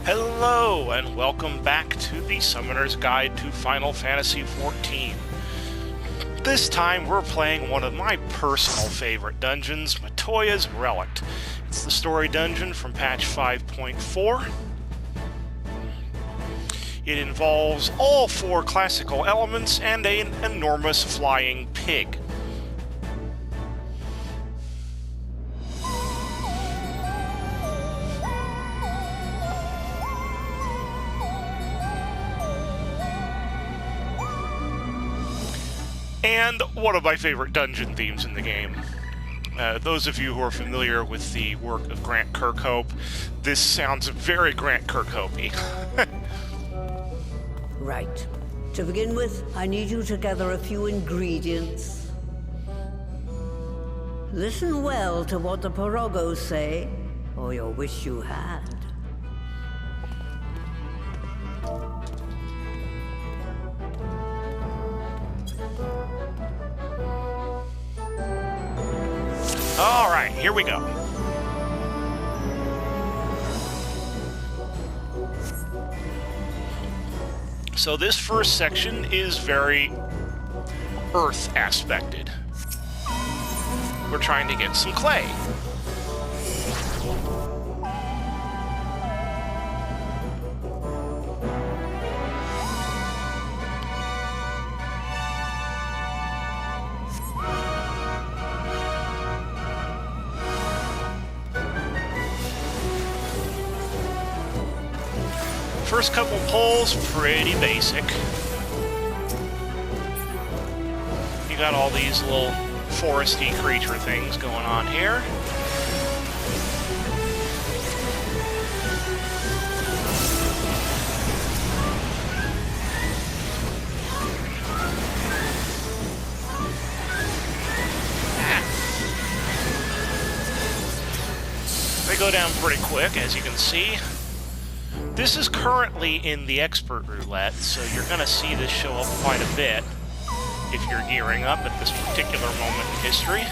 Hello, and welcome back to the Summoner's Guide to Final Fantasy XIV. This time we're playing one of my personal favorite dungeons, Matoya's Relict. It's the story dungeon from patch 5.4. It involves all 4 classical elements and an enormous flying pig. And one of my favorite dungeon themes in the game. Those of you who are familiar with the work of Grant Kirkhope, this sounds very Grant Kirkhope-y. Right. To begin with, I need you to gather a few ingredients. Listen well to what the Pirogos say, or you'll wish you had. Alright, here we go. So this first section is very Earth aspected. We're trying to get some clay. First couple pulls, pretty basic. You got all these little foresty creature things going on here. They go down pretty quick, as you can see. This is currently in the Expert Roulette, so you're going to see this show up quite a bit if you're gearing up at this particular moment in history.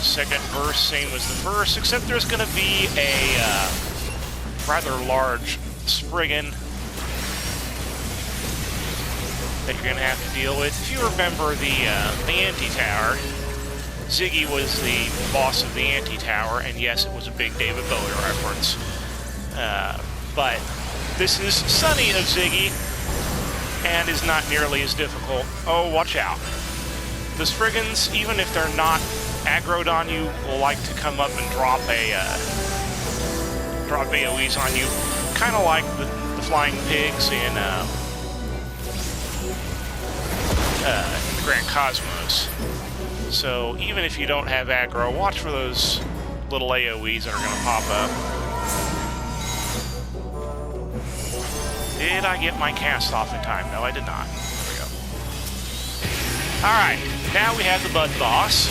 Second verse, same as the first, except there's going to be a rather large Spriggan that you're going to have to deal with. If you remember the anti-tower, Ziggy was the boss of the anti-tower, and yes, it was a big David Bowie reference. But this is Sonny of Ziggy, and is not nearly as difficult. Oh, watch out. The Spriggans, even if they're not aggroed on you, will like to come up and drop AoEs on you, kind of like the flying pigs in Grand Cosmos. So even if you don't have aggro, watch for those little AoEs that are going to pop up. Did I get my cast off in time? No, I did not. There we go. Alright, now we have the Mud Boss.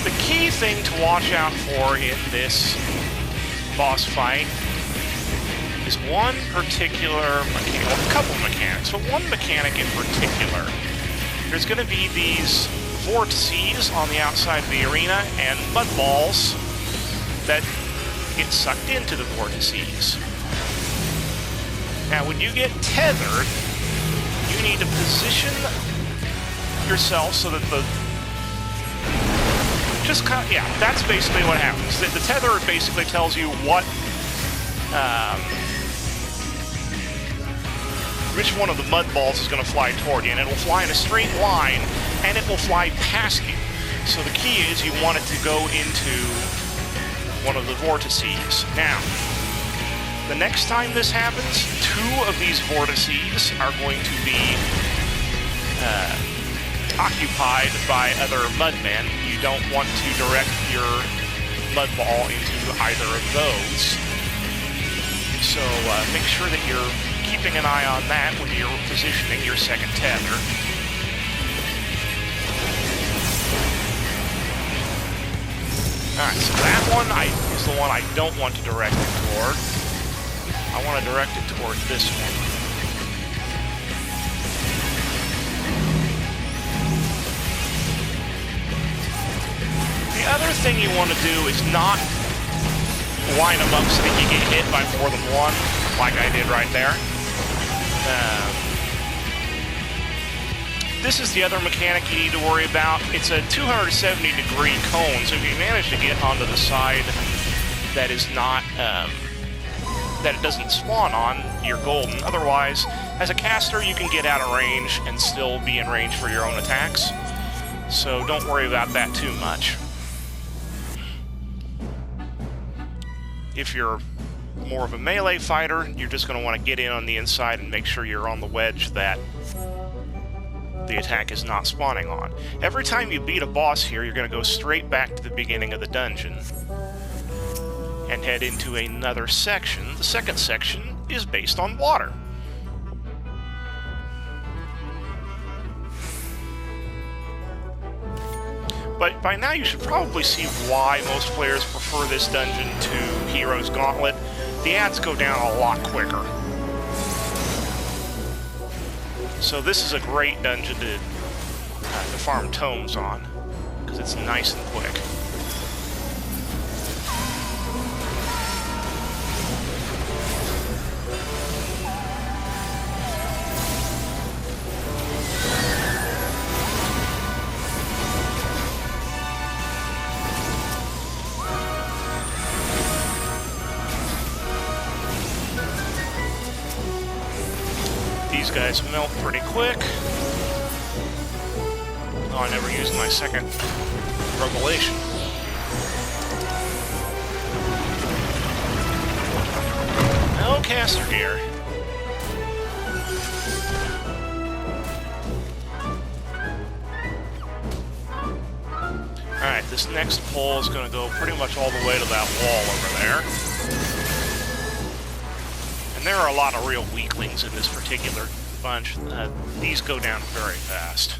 The key thing to watch out for in this boss fight is one particular mechanic, well, a couple mechanics, but one mechanic in particular. There's going to be these vortices on the outside of the arena and mud balls that get sucked into the vortices. Now, when you get tethered, you need to position yourself so that the... just kind of, yeah, that's basically what happens. The tether basically tells you what... which one of the mud balls is going to fly toward you, and it'll fly in a straight line, and it will fly past you. So the key is you want it to go into one of the vortices. Now, the next time this happens, 2 of these vortices are going to be occupied by other mudmen. You don't want to direct your mud ball into either of those. So make sure that you're keeping an eye on that when you're positioning your second tether. Alright, so that one is the one I don't want to direct it toward. I want to direct it toward this one. other thing you want to do is not line them up so that you get hit by more than one, like I did right there. This is the other mechanic you need to worry about. It's a 270-degree cone, so if you manage to get onto the side that is not, that it doesn't spawn on, you're golden. Otherwise, as a caster, you can get out of range and still be in range for your own attacks. So don't worry about that too much. If you're more of a melee fighter, you're just going to want to get in on the inside and make sure you're on the wedge that the attack is not spawning on. Every time you beat a boss here, you're going to go straight back to the beginning of the dungeon and head into another section. The second section is based on water. But by now you should probably see why most players prefer this dungeon to Hero's Gauntlet. The ads go down a lot quicker. So this is a great dungeon to farm tomes on, because it's nice and quick. These guys melt pretty quick. Oh, I never used my second revelation. No caster gear. Alright, this next pole is going to go pretty much all the way to that wall over there. And there are a lot of real weaklings in this particular bunch. These go down very fast.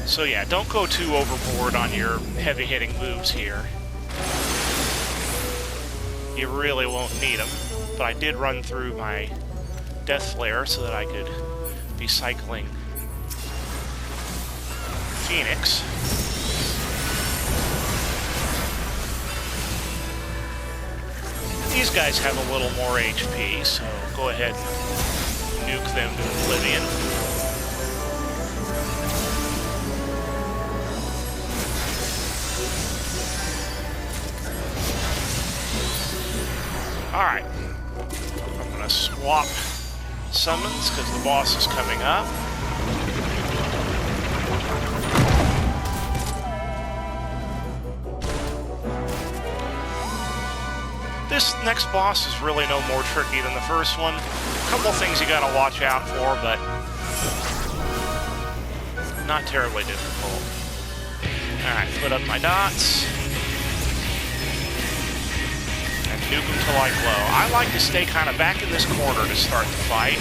So yeah, don't go too overboard on your heavy-hitting moves here. You really won't need them, but I did run through my Death Flare so that I could be cycling Phoenix. These guys have a little more HP, so go ahead and nuke them to oblivion. Alright, I'm going to swap summons because the boss is coming up. This next boss is really no more tricky than the first one. A couple things you got to watch out for, but not terribly difficult. Alright, put up my dots. Nuke them till I glow. I like to stay kind of back in this corner to start the fight,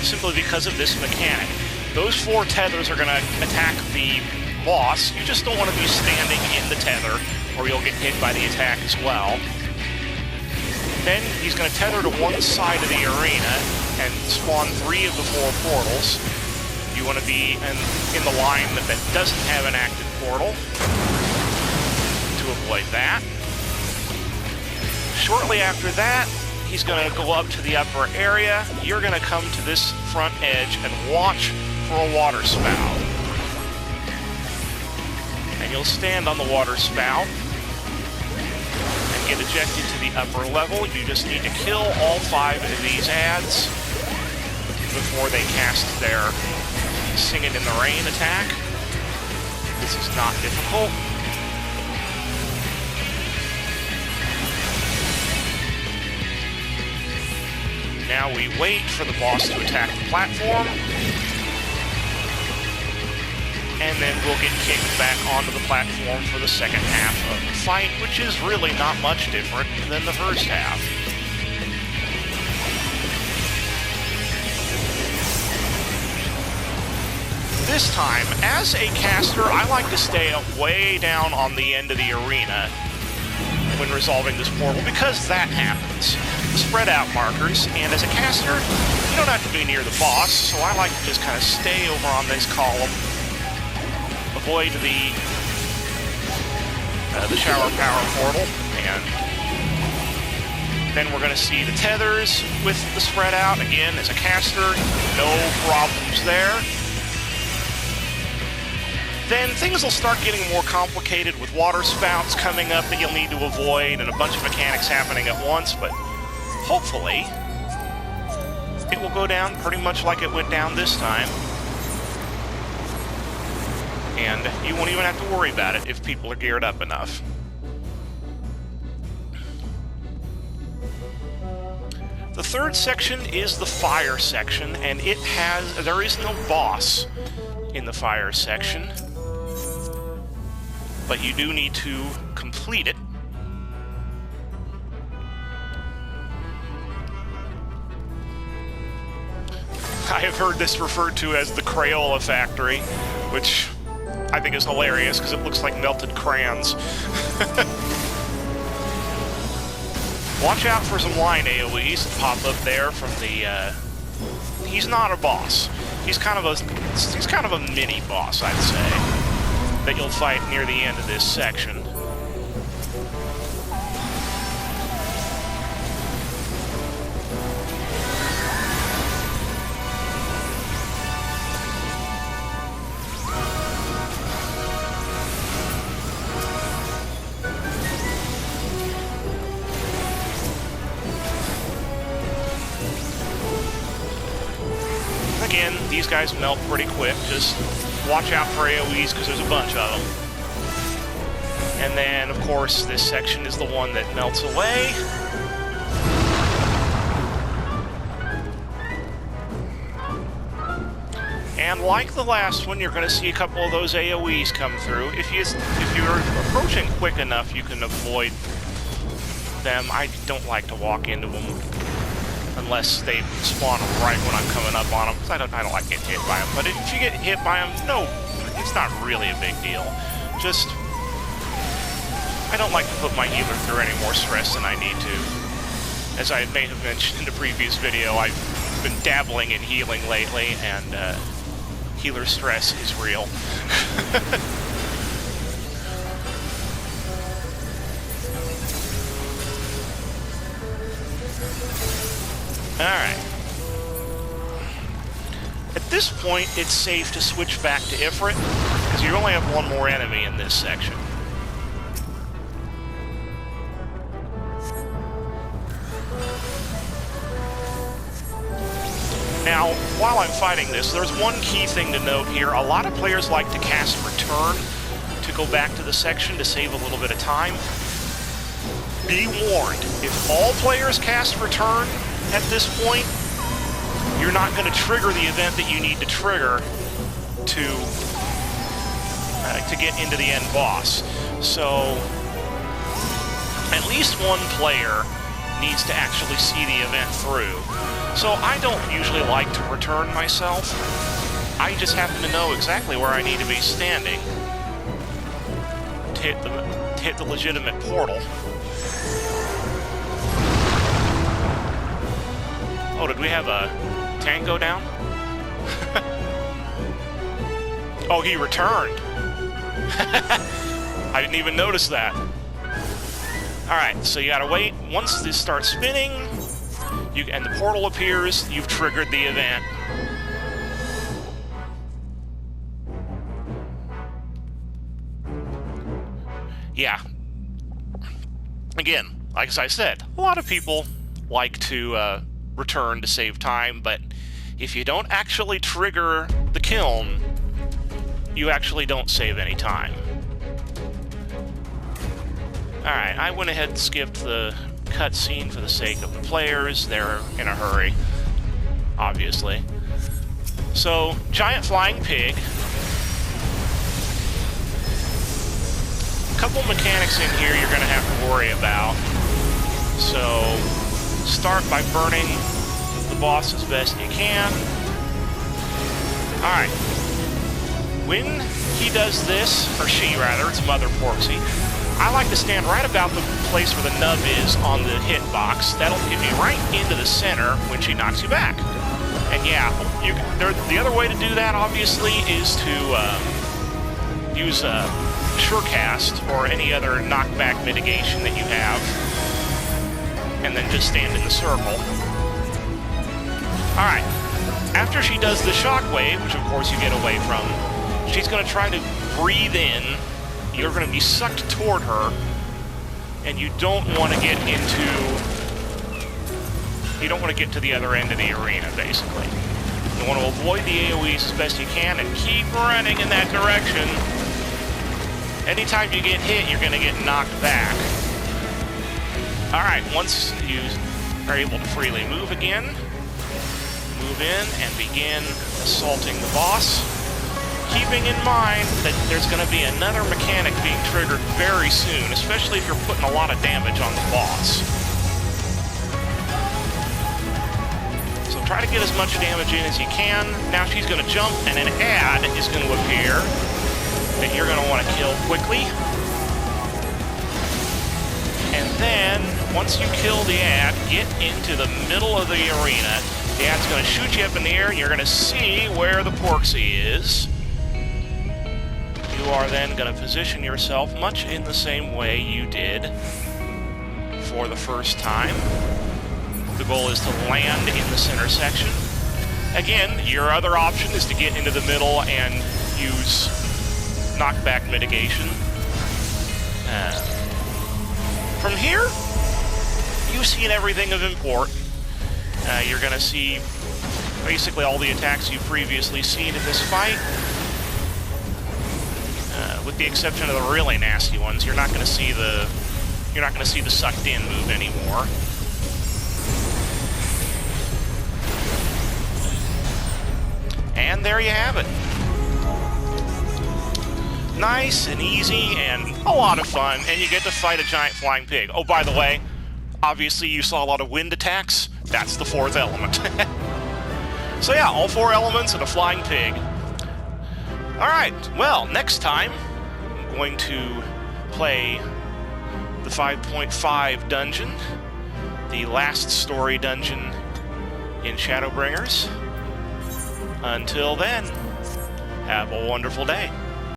simply because of this mechanic. Those 4 tethers are going to attack the boss. You just don't want to be standing in the tether, or you'll get hit by the attack as well. Then he's going to tether to one side of the arena and spawn 3 of the 4 portals. You want to be in the line that doesn't have an active portal to avoid that. Shortly after that, he's going to go up to the upper area. You're going to come to this front edge and watch for a water spout. And you'll stand on the water spout and get ejected to the upper level. You just need to kill all 5 of these ads before they cast their Sing It in the Rain attack. This is not difficult. Now we wait for the boss to attack the platform, and then we'll get kicked back onto the platform for the second half of the fight, which is really not much different than the first half. this time, as a caster, I like to stay way down on the end of the arena when resolving this portal, because that happens. Spread out markers, and as a caster, you don't have to be near the boss, so I like to just kind of stay over on this column, avoid the shower power portal, and then we're going to see the tethers with the spread out. Again, as a caster, no problems there. Then things will start getting more complicated with water spouts coming up that you'll need to avoid and a bunch of mechanics happening at once, but hopefully it will go down pretty much like it went down this time. And you won't even have to worry about it if people are geared up enough. The third section is the fire section, and there is no boss in the fire section, but you do need to complete it. I have heard this referred to as the Crayola Factory, which I think is hilarious because it looks like melted crayons. Watch out for some line AoEs that pop up there from the, he's not a boss. He's kind of a mini boss, I'd say, that you'll fight near the end of this section. Again, these guys melt pretty quick. Just watch out for AoEs because there's a bunch of them. And then, of course, this section is the one that melts away. And like the last one, you're going to see a couple of those AoEs come through. If you're approaching quick enough, you can avoid them. I don't like to walk into them unless they spawn right when I'm coming up on them, because I don't like getting hit by them. But if you get hit by them, no, it's not really a big deal. Just, I don't like to put my healer through any more stress than I need to. As I may have mentioned in the previous video, I've been dabbling in healing lately, and healer stress is real. Alright. At this point, it's safe to switch back to Ifrit, because you only have one more enemy in this section. Now, while I'm fighting this, there's one key thing to note here. A lot of players like to cast Return to go back to the section to save a little bit of time. Be warned, if all players cast Return at this point, you're not going to trigger the event that you need to trigger to get into the end boss. So, at least one player needs to actually see the event through. So I don't usually like to return myself. I just happen to know exactly where I need to be standing to hit the legitimate portal. Oh, did we have a tank go down? Oh, he returned. I didn't even notice that. Alright, so you gotta wait. Once this starts spinning, and the portal appears, you've triggered the event. Yeah. Again, like as I said, a lot of people like to return to save time, but if you don't actually trigger the kiln, you actually don't save any time. Alright, I went ahead and skipped the cutscene for the sake of the players. They're in a hurry, obviously. So, giant flying pig. A couple mechanics in here you're going to have to worry about. So, start by burning the boss as best you can. Alright. when he does this, or she rather, it's Mother Porksy, I like to stand right about the place where the nub is on the hitbox. That'll get me right into the center when she knocks you back. And yeah, the other way to do that, obviously, is to use Surecast or any other knockback mitigation that you have, and then just stand in the circle. Alright, after she does the shockwave, which of course you get away from, she's going to try to breathe in. You're going to be sucked toward her, and you don't want to get to the other end of the arena, basically. You want to avoid the AoEs as best you can and keep running in that direction. Anytime you get hit, you're going to get knocked back. Alright, once you are able to freely move again, move in and begin assaulting the boss, keeping in mind that there's going to be another mechanic being triggered very soon, especially if you're putting a lot of damage on the boss. So try to get as much damage in as you can. Now she's going to jump, and an ad is going to appear that you're going to want to kill quickly. And then, once you kill the ad, get into the middle of the arena. The ad's going to shoot you up in the air, and you're going to see where the Porksy is. You are then going to position yourself much in the same way you did for the first time. The goal is to land in the center section. Again, your other option is to get into the middle and use knockback mitigation. From here, you've seen everything of import. You're going to see basically all the attacks you've previously seen in this fight. With the exception of the really nasty ones, you're not going to see the sucked in move anymore. And there you have it. Nice and easy and a lot of fun, and you get to fight a giant flying pig. Oh, by the way, obviously you saw a lot of wind attacks. That's the fourth element. So yeah, all four elements and a flying pig. Alright, well, next time I'm going to play the 5.5 dungeon, the last story dungeon in Shadowbringers. Until then, have a wonderful day.